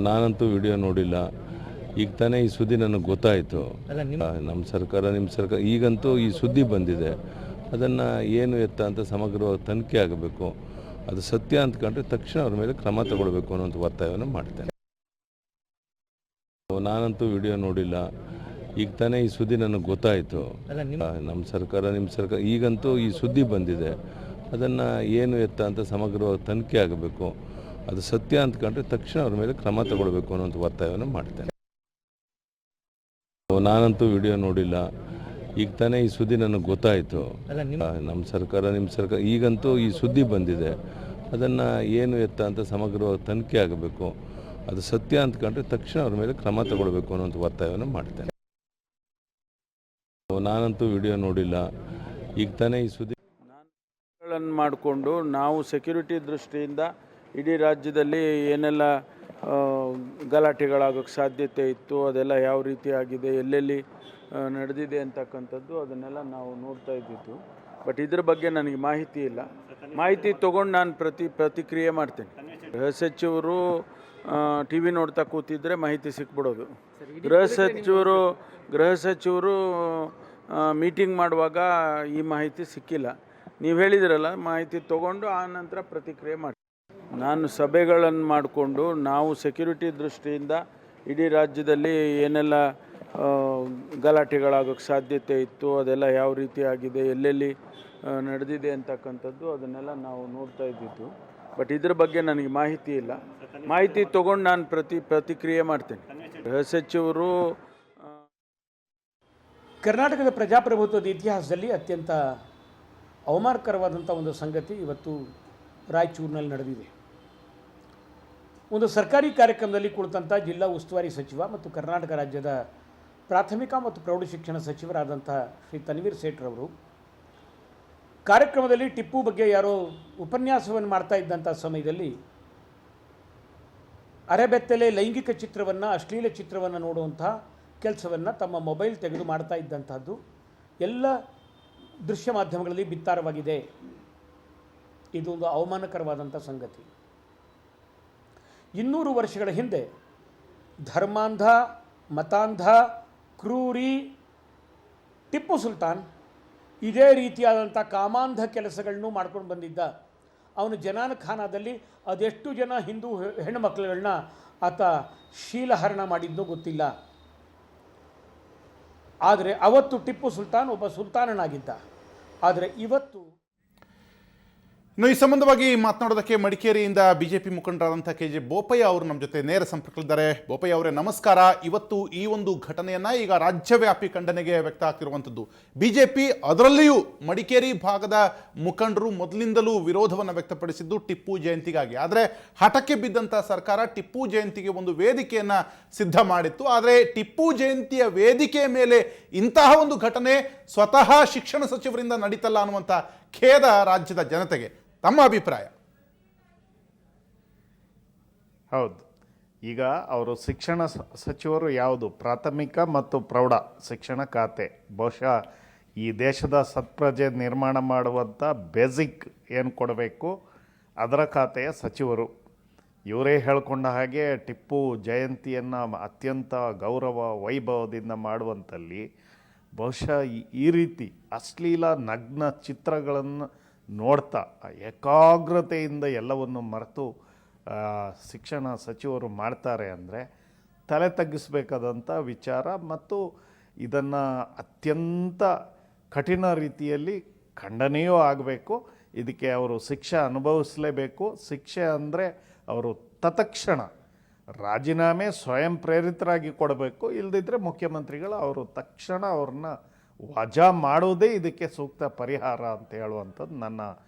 ನಾನಂತೂ ವಿಡಿಯೋ ನೋಡಿಲ್ಲ. ಈಗ ತಾನೇ ಈ ಸುದ್ದಿ ನನಗೆ ಗೊತ್ತಾಯಿತು. ನಮ್ಮ ಸರ್ಕಾರ ನಿಮ್ಮ ಸರ್ಕಾರ ಈಗಂತೂ ಈ ಸುದ್ದಿ ಬಂದಿದೆ. ಅದನ್ನು ಏನು ಎತ್ತ ಅಂತ ಸಮಗ್ರವಾಗಿ ತನಿಖೆ ಆಗಬೇಕು. ಅದು ಸತ್ಯ ಅಂತ ಕಂಡ್ರೆ ತಕ್ಷಣ ಅವ್ರ ಮೇಲೆ ಕ್ರಮ ತಗೊಳ್ಬೇಕು ಅನ್ನೋಂಥ ಒತ್ತಾಯವನ್ನು ಮಾಡ್ತೇನೆ. ನಾನಂತೂ ವಿಡಿಯೋ ನೋಡಿಲ್ಲ. ಈಗ ತಾನೇ ಈ ಸುದ್ದಿ ನನಗೆ ಗೊತ್ತಾಯಿತು. ನಮ್ಮ ಸರ್ಕಾರ ನಿಮ್ಮ ಸರ್ಕಾರ ಈಗಂತೂ ಈ ಸುದ್ದಿ ಬಂದಿದೆ. ಅದನ್ನು ಏನು ಎತ್ತ ಅಂತ ಸಮಗ್ರವಾಗಿ ತನಿಖೆ ಆಗಬೇಕು. ಅದು ಸತ್ಯ ಅಂತ ಕಂಡ್ರೆ ತಕ್ಷಣ ಅವ್ರ ಮೇಲೆ ಕ್ರಮ ತಗೊಳ್ಬೇಕು ಅನ್ನೋಂಥ ಒತ್ತಾಯವನ್ನು ಮಾಡ್ತೇನೆ. ನಾನಂತೂ ವಿಡಿಯೋ ನೋಡಿಲ್ಲ. ಈಗ ತಾನೇ ಈ ಸುದ್ದಿ ನನಗೆ ಗೊತ್ತಾಯಿತು. ನಮ್ಮ ಸರ್ಕಾರ ನಿಮ್ಮ ಸರ್ಕಾರ ಈಗಂತೂ ಈ ಸುದ್ದಿ ಬಂದಿದೆ. ಅದನ್ನು ಏನು ಎತ್ತ ಅಂತ ಸಮಗ್ರವಾಗಿ ತನಿಖೆ ಆಗಬೇಕು. ಅದು ಸತ್ಯ ಅಂತ ಕಂಡ್ರೆ ತಕ್ಷಣ ಅವ್ರ ಮೇಲೆ ಕ್ರಮ ತಗೊಳ್ಬೇಕು ಅನ್ನೋಂಥ ಒತ್ತಾಯವನ್ನು ಮಾಡ್ತೇನೆ. ನಾನಂತೂ ವಿಡಿಯೋ ನೋಡಿಲ್ಲ. ಈಗ ತಾನೇ ಈ ಸುದ್ದಿ ಮಾಡಿಕೊಂಡು ನಾವು ಸೆಕ್ಯೂರಿಟಿ ದೃಷ್ಟಿಯಿಂದ ಇಡೀ ರಾಜ್ಯದಲ್ಲಿ ಏನೆಲ್ಲ ಗಲಾಟೆಗಳಾಗೋಕ್ಕೆ ಸಾಧ್ಯತೆ ಇತ್ತು, ಅದೆಲ್ಲ ಯಾವ ರೀತಿ ಆಗಿದೆ, ಎಲ್ಲೆಲ್ಲಿ ನಡೆದಿದೆ ಅಂತಕ್ಕಂಥದ್ದು ಅದನ್ನೆಲ್ಲ ನಾವು ನೋಡ್ತಾ ಇದ್ದಿದ್ದು. ಬಟ್ ಇದ್ರ ಬಗ್ಗೆ ನನಗೆ ಮಾಹಿತಿ ಇಲ್ಲ. ಮಾಹಿತಿ ತೊಗೊಂಡು ನಾನು ಪ್ರತಿಕ್ರಿಯೆ ಮಾಡ್ತೇನೆ. ಗೃಹ ಸಚಿವರು ಟಿ ವಿ ನೋಡ್ತಾ ಕೂತಿದ್ರೆ ಮಾಹಿತಿ ಸಿಕ್ಬಿಡೋದು. ಗೃಹ ಸಚಿವರು ಮೀಟಿಂಗ್ ಮಾಡುವಾಗ ಈ ಮಾಹಿತಿ ಸಿಕ್ಕಿಲ್ಲ. ನೀವು ಹೇಳಿದಿರಲ್ಲ, ಮಾಹಿತಿ ತೊಗೊಂಡು ಆ ನಂತರ ಪ್ರತಿಕ್ರಿಯೆ ಮಾಡಿ. ನಾನು ಸಭೆಗಳನ್ನು ಮಾಡಿಕೊಂಡು ನಾವು ಸೆಕ್ಯೂರಿಟಿ ದೃಷ್ಟಿಯಿಂದ ಇಡೀ ರಾಜ್ಯದಲ್ಲಿ ಏನೆಲ್ಲ ಗಲಾಟೆಗಳಾಗೋಕ್ಕೆ ಸಾಧ್ಯತೆ ಇತ್ತು, ಅದೆಲ್ಲ ಯಾವ ರೀತಿ ಆಗಿದೆ, ಎಲ್ಲೆಲ್ಲಿ ನಡೆದಿದೆ ಅಂತಕ್ಕಂಥದ್ದು ಅದನ್ನೆಲ್ಲ ನಾವು ನೋಡ್ತಾ ಇದ್ದಿದ್ದು. ಬಟ್ ಇದ್ರ ಬಗ್ಗೆ ನನಗೆ ಮಾಹಿತಿ ಇಲ್ಲ. ಮಾಹಿತಿ ತೊಗೊಂಡು ನಾನು ಪ್ರತಿಕ್ರಿಯೆ ಮಾಡ್ತೇನೆ. ಗೃಹ ಸಚಿವರು ಕರ್ನಾಟಕದ ಪ್ರಜಾಪ್ರಭುತ್ವದ ಇತಿಹಾಸದಲ್ಲಿ ಅತ್ಯಂತ ಅವಮಾನಕರವಾದಂಥ ಒಂದು ಸಂಗತಿ ಇವತ್ತು ರಾಯಚೂರಿನಲ್ಲಿ ನಡೆದಿದೆ. ಒಂದು ಸರ್ಕಾರಿ ಕಾರ್ಯಕ್ರಮದಲ್ಲಿ ಕುಳಿತಂಥ ಜಿಲ್ಲಾ ಉಸ್ತುವಾರಿ ಸಚಿವ ಮತ್ತು ಕರ್ನಾಟಕ ರಾಜ್ಯದ ಪ್ರಾಥಮಿಕ ಮತ್ತು ಪ್ರೌಢಶಿಕ್ಷಣ ಸಚಿವರಾದಂಥ ಶ್ರೀ ತನ್ವೀರ್ ಸೇಠ್ರವರು ಕಾರ್ಯಕ್ರಮದಲ್ಲಿ ಟಿಪ್ಪು ಬಗ್ಗೆ ಯಾರೋ ಉಪನ್ಯಾಸವನ್ನು ಮಾಡ್ತಾ ಇದ್ದಂಥ ಸಮಯದಲ್ಲಿ ಅರೆಬೆತ್ತಲೆ ಲೈಂಗಿಕ ಚಿತ್ರವನ್ನು, ಅಶ್ಲೀಲ ಚಿತ್ರವನ್ನು ನೋಡುವಂಥ ಕೆಲಸವನ್ನು ತಮ್ಮ ಮೊಬೈಲ್ ತೆಗೆದು ಮಾಡ್ತಾ ಇದ್ದಂಥದ್ದು ಎಲ್ಲ ದೃಶ್ಯ ಮಾಧ್ಯಮಗಳಲ್ಲಿ ಬಿತ್ತಾರವಾಗಿದೆ. ಇದೊಂದು ಅವಮಾನಕರವಾದಂಥ ಸಂಗತಿ. 200 ವರ್ಷಗಳ ಹಿಂದೆ ಧರ್ಮಾಂಧ, ಮತಾಂಧ, ಕ್ರೂರಿ ಟಿಪ್ಪು ಸುಲ್ತಾನ್ ಇದೇ ರೀತಿಯಾದಂಥ ಕಾಮಾಂಧ ಕೆಲಸಗಳನ್ನು ಮಾಡ್ಕೊಂಡು ಬಂದಿದ್ದ. ಅವನು ಜನಾನ ಖಾನಾದಲ್ಲಿ ಅದೆಷ್ಟು ಜನ ಹಿಂದೂ ಹೆಣ್ಣುಮಕ್ಕಳುಗಳನ್ನ ಆತ ಶೀಲಹರಣ ಮಾಡಿದ್ದು ಗೊತ್ತಿಲ್ಲ. ಆದರೆ ಅವತ್ತು ಟಿಪ್ಪು ಸುಲ್ತಾನ್ ಒಬ್ಬ ಸುಲ್ತಾನನಾಗಿದ್ದ. ಆದರೆ ಇವತ್ತು ಇನ್ನು ಈ ಸಂಬಂಧವಾಗಿ ಮಾತನಾಡೋದಕ್ಕೆ ಮಡಿಕೇರಿಯಿಂದ ಬಿಜೆಪಿ ಮುಖಂಡರಾದಂಥ KJ ಬೋಪಯ್ಯ ಅವರು ನಮ್ಮ ಜೊತೆ ನೇರ ಸಂಪರ್ಕದಲ್ಲಿದ್ದಾರೆ. ಬೋಪಯ್ಯ ಅವರೇ ನಮಸ್ಕಾರ. ಇವತ್ತು ಈ ಒಂದು ಘಟನೆಯನ್ನು ಈಗ ರಾಜ್ಯವ್ಯಾಪಿ ಖಂಡನೆಗೆ ವ್ಯಕ್ತ ಆಗ್ತಿರುವಂಥದ್ದು. ಬಿಜೆಪಿ ಅದರಲ್ಲಿಯೂ ಮಡಿಕೇರಿ ಭಾಗದ ಮುಖಂಡರು ಮೊದಲಿಂದಲೂ ವಿರೋಧವನ್ನು ವ್ಯಕ್ತಪಡಿಸಿದ್ದು ಟಿಪ್ಪು ಜಯಂತಿಗಾಗಿ. ಆದರೆ ಹಠಕ್ಕೆ ಬಿದ್ದಂಥ ಸರ್ಕಾರ ಟಿಪ್ಪು ಜಯಂತಿಗೆ ಒಂದು ವೇದಿಕೆಯನ್ನು ಸಿದ್ಧ ಮಾಡಿತ್ತು. ಆದರೆ ಟಿಪ್ಪು ಜಯಂತಿಯ ವೇದಿಕೆಯ ಮೇಲೆ ಇಂತಹ ಒಂದು ಘಟನೆ ಸ್ವತಃ ಶಿಕ್ಷಣ ಸಚಿವರಿಂದ ನಡೀತಲ್ಲ ಅನ್ನುವಂಥ ಖೇದ ರಾಜ್ಯದ ಜನತೆಗೆ. ತಮ್ಮ ಅಭಿಪ್ರಾಯ? ಹೌದು, ಈಗ ಅವರು ಶಿಕ್ಷಣ ಸಚಿವರು ಯಾವುದು ಪ್ರಾಥಮಿಕ ಮತ್ತು ಪ್ರೌಢ ಶಿಕ್ಷಣ ಖಾತೆ, ಬಹುಶಃ ಈ ದೇಶದ ಸತ್ಪ್ರಜೆ ನಿರ್ಮಾಣ ಮಾಡುವಂಥ ಬೇಸಿಕ್ ಏನು ಕೊಡಬೇಕು ಅದರ ಖಾತೆಯ ಸಚಿವರು. ಇವರೇ ಹೇಳ್ಕೊಂಡ ಹಾಗೆ ಟಿಪ್ಪು ಜಯಂತಿಯನ್ನು ಅತ್ಯಂತ ಗೌರವ ವೈಭವದಿಂದ ಮಾಡುವಂಥಲ್ಲಿ ಬಹುಶಃ ಈ ರೀತಿ ಅಶ್ಲೀಲ ನಗ್ನ ಚಿತ್ರಗಳನ್ನು ನೋಡ್ತಾ ಏಕಾಗ್ರತೆಯಿಂದ ಎಲ್ಲವನ್ನು ಮರೆತು ಶಿಕ್ಷಣ ಸಚಿವರು ಮಾಡ್ತಾರೆ ಅಂದರೆ ತಲೆ ತಗ್ಗಿಸಬೇಕಾದಂಥ ವಿಚಾರ. ಮತ್ತು ಇದನ್ನು ಅತ್ಯಂತ ಕಠಿಣ ರೀತಿಯಲ್ಲಿ ಖಂಡನೆಯೂ ಆಗಬೇಕು. ಇದಕ್ಕೆ ಅವರು ಶಿಕ್ಷೆ ಅನುಭವಿಸಲೇಬೇಕು. ಶಿಕ್ಷೆ ಅಂದರೆ ಅವರು ತತ್ಕ್ಷಣ ರಾಜೀನಾಮೆ ಸ್ವಯಂ ಪ್ರೇರಿತರಾಗಿ ಕೊಡಬೇಕು. ಇಲ್ಲದಿದ್ದರೆ ಮುಖ್ಯಮಂತ್ರಿಗಳು ಅವರು ತಕ್ಷಣ ಅವ್ರನ್ನ ವಜಾ ಮಾಡೋದೇ ಇದಕ್ಕೆ ಸೂಕ್ತ ಪರಿಹಾರ ಅಂತ ಹೇಳುವಂಥದ್ದು ನನ್ನ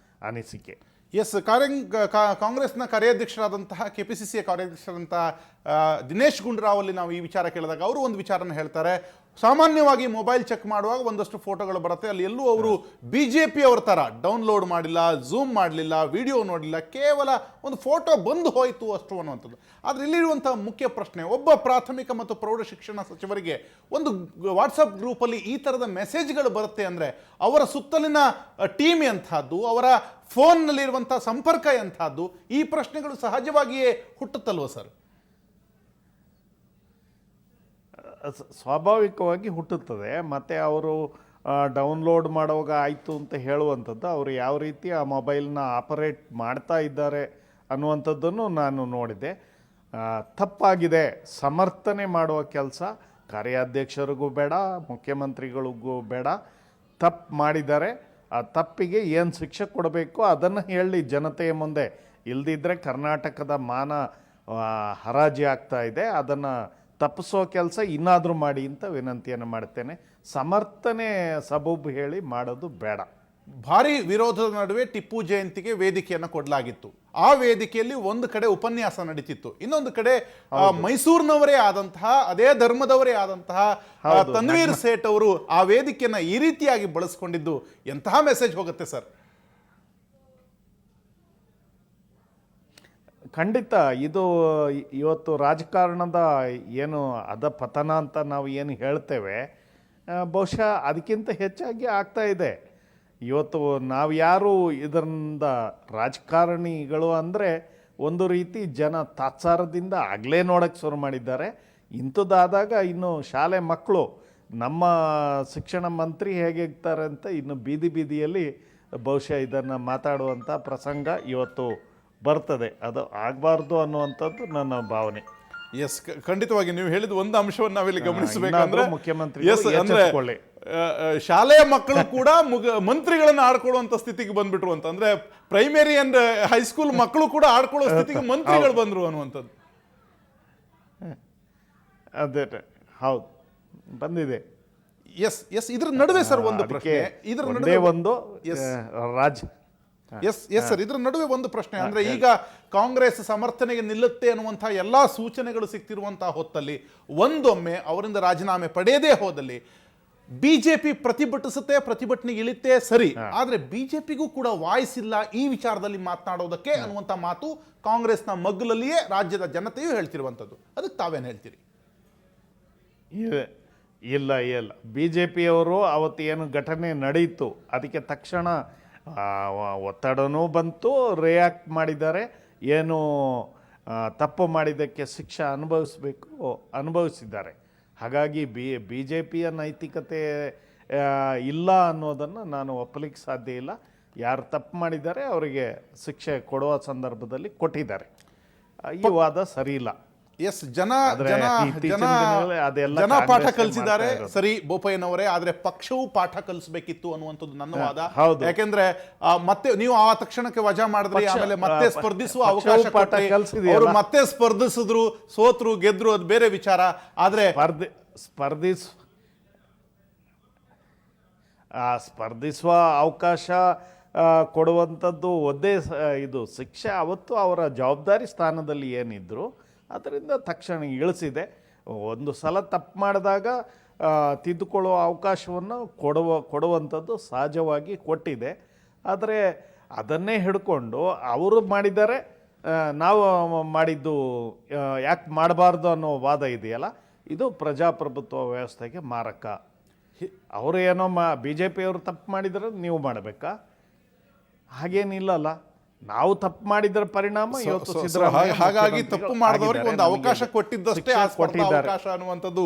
ಅನಿಸಿಕೆ. ಎಸ್, ಕಾಂಗ್ರೆಸ್ನ ಕಾರ್ಯಾಧ್ಯಕ್ಷರಾದಂತಹ KPCCಯ ಕಾರ್ಯಾಧ್ಯಕ್ಷರಾದಂತಹ ದಿನೇಶ್ ಗುಂಡೂರಾವ್ ಅಲ್ಲಿ ನಾವು ಈ ವಿಚಾರ ಕೇಳಿದಾಗ ಅವರು ಒಂದು ವಿಚಾರನ ಹೇಳ್ತಾರೆ. ಸಾಮಾನ್ಯವಾಗಿ ಮೊಬೈಲ್ ಚೆಕ್ ಮಾಡುವಾಗ ಒಂದಷ್ಟು ಫೋಟೋಗಳು ಬರುತ್ತೆ, ಅಲ್ಲಿ ಎಲ್ಲೂ ಅವರು BJP ಅವ್ರ ಥರ ಡೌನ್ಲೋಡ್ ಮಾಡಿಲ್ಲ, ಝೂಮ್ ಮಾಡಲಿಲ್ಲ, ವಿಡಿಯೋ ನೋಡಲಿಲ್ಲ, ಕೇವಲ ಒಂದು ಫೋಟೋ ಬಂದು ಹೋಯಿತು ಅಷ್ಟು ಅನ್ನುವಂಥದ್ದು. ಆದರೆ ಇಲ್ಲಿರುವಂಥ ಮುಖ್ಯ ಪ್ರಶ್ನೆ, ಒಬ್ಬ ಪ್ರಾಥಮಿಕ ಮತ್ತು ಪ್ರೌಢ ಶಿಕ್ಷಣ ಸಚಿವರಿಗೆ ಒಂದು ವಾಟ್ಸಪ್ ಗ್ರೂಪಲ್ಲಿ ಈ ಥರದ ಮೆಸೇಜ್ಗಳು ಬರುತ್ತೆ ಅಂದರೆ ಅವರ ಸುತ್ತಲಿನ ಟೀಮ್ ಎಂಥದ್ದು, ಅವರ ಫೋನ್ನಲ್ಲಿರುವಂಥ ಸಂಪರ್ಕ ಎಂಥದ್ದು, ಈ ಪ್ರಶ್ನೆಗಳು ಸಹಜವಾಗಿಯೇ ಹುಟ್ಟುತ್ತಲ್ವ ಸರ್? ಸ್ವಾಭಾವಿಕವಾಗಿ ಹುಟ್ಟುತ್ತದೆ. ಮತ್ತು ಅವರು ಡೌನ್ಲೋಡ್ ಮಾಡುವಾಗ ಆಯಿತು ಅಂತ ಹೇಳುವಂಥದ್ದು, ಅವರು ಯಾವ ರೀತಿ ಆ ಮೊಬೈಲ್ನ ಆಪರೇಟ್ ಮಾಡ್ತಾ ಇದ್ದಾರೆ ಅನ್ನುವಂಥದ್ದನ್ನು ನಾನು ನೋಡಿದೆ. ತಪ್ಪಾಗಿದೆ ಸಮರ್ಥನೆ ಮಾಡುವ ಕೆಲಸ ಕಾರ್ಯಾಧ್ಯಕ್ಷರಿಗೂ ಬೇಡ, ಮುಖ್ಯಮಂತ್ರಿಗಳಿಗೂ ಬೇಡ. ತಪ್ಪು ಮಾಡಿದ್ದಾರೆ, ಆ ತಪ್ಪಿಗೆ ಏನು ಶಿಕ್ಷೆ ಕೊಡಬೇಕು ಅದನ್ನು ಹೇಳಿ ಜನತೆಯ ಮುಂದೆ. ಇಲ್ದಿದ್ದರೆ ಕರ್ನಾಟಕದ ಮಾನ ಹರಾಜಿ ಆಗ್ತಾ ಇದೆ. ಅದನ್ನು ತಪ್ಪಿಸೋ ಕೆಲಸ ಇನ್ನಾದರೂ ಮಾಡಿ ಅಂತ ವಿನಂತಿಯನ್ನು ಮಾಡ್ತೇನೆ. ಸಮರ್ಥನೆ ಸಬೂಬು ಹೇಳಿ ಮಾಡೋದು ಬೇಡ. ಭಾರಿ ವಿರೋಧದ ನಡುವೆ ಟಿಪ್ಪು ಜಯಂತಿಗೆ ವೇದಿಕೆಯನ್ನು ಕೊಡಲಾಗಿತ್ತು. ಆ ವೇದಿಕೆಯಲ್ಲಿ ಒಂದು ಕಡೆ ಉಪನ್ಯಾಸ ನಡೀತಿತ್ತು, ಇನ್ನೊಂದು ಕಡೆ ಮೈಸೂರಿನವರೇ ಆದಂತಹ, ಅದೇ ಧರ್ಮದವರೇ ಆದಂತಹ ತನ್ವೀರ್ ಸೇಠ್ ಅವರು ಆ ವೇದಿಕೆಯನ್ನು ಈ ರೀತಿಯಾಗಿ ಬಳಸ್ಕೊಂಡಿದ್ದು ಎಂತಹ ಮೆಸೇಜ್ ಹೋಗುತ್ತೆ ಸರ್? ಖಂಡಿತ ಇದು ಇವತ್ತು ರಾಜಕಾರಣದ ಏನು ಪತನ ಅಂತ ನಾವು ಏನು ಹೇಳ್ತೇವೆ, ಬಹುಶಃ ಅದಕ್ಕಿಂತ ಹೆಚ್ಚಾಗಿ ಆಗ್ತಾ ಇದೆ. ಇವತ್ತು ನಾವು ಯಾರು ಇದರಿಂದ ರಾಜಕಾರಣಿಗಳು ಅಂದರೆ ಒಂದು ರೀತಿ ಜನ ತಾತ್ಸಾರದಿಂದ ಆಗಲೇ ನೋಡೋಕ್ಕೆ ಶುರು ಮಾಡಿದ್ದಾರೆ. ಇಂಥದ್ದಾದಾಗ ಇನ್ನು ಶಾಲೆ ಮಕ್ಕಳು ನಮ್ಮ ಶಿಕ್ಷಣ ಮಂತ್ರಿ ಹೇಗಿರ್ತಾರೆ ಅಂತ ಇನ್ನು ಬೀದಿ ಬೀದಿಯಲ್ಲಿ ಬಹುಶಃ ಇದನ್ನು ಮಾತಾಡುವಂಥ ಪ್ರಸಂಗ ಇವತ್ತು ಬರ್ತದೆ. ಅದು ಆಗಬಾರ್ದು ಅನ್ನುವಂಥದ್ದು ನನ್ನ ಭಾವನೆ. ಎಸ್, ಖಂಡಿತವಾಗಿ ನೀವು ಹೇಳಿದ ಒಂದು ಅಂಶವನ್ನು ನಾವಿಲ್ಲಿ ಗಮನಿಸಬೇಕಂದ್ರೆ ಮುಖ್ಯಮಂತ್ರಿ ಶಾಲೆಯ ಮಕ್ಕಳು ಕೂಡ ಮಂತ್ರಿಗಳನ್ನ ಆಡ್ಕೊಳ್ಳುವಂತ ಸ್ಥಿತಿಗೆ ಬಂದ್ಬಿಟ್ರು ಅಂತ, ಅಂದ್ರೆ ಪ್ರೈಮರಿ ಅಂಡ್ ಹೈಸ್ಕೂಲ್ ಮಕ್ಕಳು ಕೂಡ ಆಡ್ಕೊಳ್ಳೋ ಸ್ಥಿತಿಗೆ ಮಂತ್ರಿಗಳು ಬಂದ್ರು ಅನ್ನುವಂಥದ್ದು. ಅದೇ ಹೌದು, ಬಂದಿದೆ. ಎಸ್ ಎಸ್ ಇದ್ರ ನಡುವೆ ಸರ್ ಒಂದು ಪ್ರಶ್ನೆ, ಇದ್ರ ನಡುವೆ ಒಂದು ಸರ್ ಇದ್ರ ನಡುವೆ ಒಂದು ಪ್ರಶ್ನೆ ಅಂದ್ರೆ, ಈಗ ಕಾಂಗ್ರೆಸ್ ಸಮರ್ಥನೆಗೆ ನಿಲ್ಲುತ್ತೆ ಅನ್ನುವಂತಹ ಎಲ್ಲಾ ಸೂಚನೆಗಳು ಸಿಗ್ತಿರುವಂತಹ ಹೊತ್ತಲ್ಲಿ ಒಂದೊಮ್ಮೆ ಅವರಿಂದ ರಾಜೀನಾಮೆ ಪಡೆಯದೇ ಹೋದಲ್ಲಿ ಬಿಜೆಪಿ ಪ್ರತಿಭಟಿಸುತ್ತೆ, ಪ್ರತಿಭಟನೆಗೆ ಇಳಿತೆ ಸರಿ, ಆದ್ರೆ ಬಿಜೆಪಿಗೂ ಕೂಡ ವಾಯ್ಸ್ ಇಲ್ಲ ಈ ವಿಚಾರದಲ್ಲಿ ಮಾತನಾಡೋದಕ್ಕೆ ಅನ್ನುವಂಥ ಮಾತು ಕಾಂಗ್ರೆಸ್ನ ಮಗ್ಗಲಲ್ಲಿಯೇ ರಾಜ್ಯದ ಜನತೆಯೂ ಹೇಳ್ತಿರುವಂಥದ್ದು. ಅದಕ್ಕೆ ತಾವೇನು ಹೇಳ್ತೀರಿ? ಇಲ್ಲ ಬಿ ಜೆ ಪಿಯವರು ಅವತ್ತು ಏನು ಘಟನೆ ನಡೆಯಿತು ಅದಕ್ಕೆ ತಕ್ಷಣ ಒತ್ತಡನೂ ಬಂತು, ರಿಯಾಕ್ಟ್ ಮಾಡಿದ್ದಾರೆ. ಏನು ತಪ್ಪು ಮಾಡಿದ್ದಕ್ಕೆ ಶಿಕ್ಷೆ ಅನುಭವಿಸಿದ್ದಾರೆ. ಹಾಗಾಗಿ ಬಿ ಜೆ ಪಿಯ ನೈತಿಕತೆ ಇಲ್ಲ ಅನ್ನೋದನ್ನು ನಾನು ಒಪ್ಪಲಿಕ್ಕೆ ಸಾಧ್ಯ ಇಲ್ಲ. ಯಾರು ತಪ್ಪು ಮಾಡಿದ್ದಾರೆ ಅವರಿಗೆ ಶಿಕ್ಷೆ ಕೊಡುವ ಸಂದರ್ಭದಲ್ಲಿ ಕೊಟ್ಟಿದ್ದಾರೆ. ಈ ವಾದ ಸರಿ ಇಲ್ಲ. ಎಸ್, ಜನ ಪಾಠ ಕಲಿಸಿದ್ದಾರೆ ಸರಿ ಬೋಪಯ್ಯನವರೇ, ಆದ್ರೆ ಪಕ್ಷವು ಪಾಠ ಕಲಿಸಬೇಕಿತ್ತು ಅನ್ನುವಂಥದ್ದು ನನ್ನ ವಾದ. ಯಾಕೆಂದ್ರೆ ಮತ್ತೆ ನೀವು ಆ ತಕ್ಷಣಕ್ಕೆ ವಜಾ ಮಾಡಿದ್ರಿ, ಆಮೇಲೆ ಮತ್ತೆ ಸ್ಪರ್ಧಿಸುವ ಅವಕಾಶ ಅವರು ಮತ್ತೆ ಸ್ಪರ್ಧಿಸಿದ್ರು, ಸೋತ್ರು ಗೆದ್ರು, ಅದು ಬೇರೆ ವಿಚಾರ. ಆದ್ರೆ ಸ್ಪರ್ಧಿಸುವ ಅವಕಾಶ ಕೊಡುವಂಥದ್ದು ಇದು ಶಿಕ್ಷೆ. ಅವತ್ತು ಅವರ ಜವಾಬ್ದಾರಿ ಸ್ಥಾನದಲ್ಲಿ ಏನಿದ್ರು ಅದರಿಂದ ತಕ್ಷಣ ಇಳಿಸಿದೆ. ಒಂದು ಸಲ ತಪ್ಪು ಮಾಡಿದಾಗ ತಿದ್ದುಕೊಳ್ಳುವ ಅವಕಾಶವನ್ನು ಕೊಡುವಂಥದ್ದು ಸಹಜವಾಗಿ ಕೊಟ್ಟಿದೆ. ಆದರೆ ಅದನ್ನೇ ಹಿಡ್ಕೊಂಡು ಅವರು ಮಾಡಿದ್ದಾರೆ, ನಾವು ಮಾಡಿದ್ದು ಯಾಕೆ ಮಾಡಬಾರ್ದು ಅನ್ನೋ ವಾದ ಇದೆಯಲ್ಲ, ಇದು ಪ್ರಜಾಪ್ರಭುತ್ವ ವ್ಯವಸ್ಥೆಗೆ ಮಾರಕ. ಅವರು ಏನೋ ಬಿ ಜೆ ಪಿಯವರು ತಪ್ಪು ಮಾಡಿದರೆ ನೀವು ಮಾಡಬೇಕಾ? ಹಾಗೇನಿಲ್ಲಲ್ಲ. ನಾವು ತಪ್ಪು ಮಾಡಿದ್ರ ಪರಿಣಾಮ ಇವತ್ತು ಹಾಗಾಗಿ ತಪ್ಪು ಮಾಡಿದವರಿಗೆ ಒಂದು ಅವಕಾಶ ಕೊಟ್ಟಿದ್ದಷ್ಟೇ ಅವಕಾಶ ಅನ್ನುವಂಥದ್ದು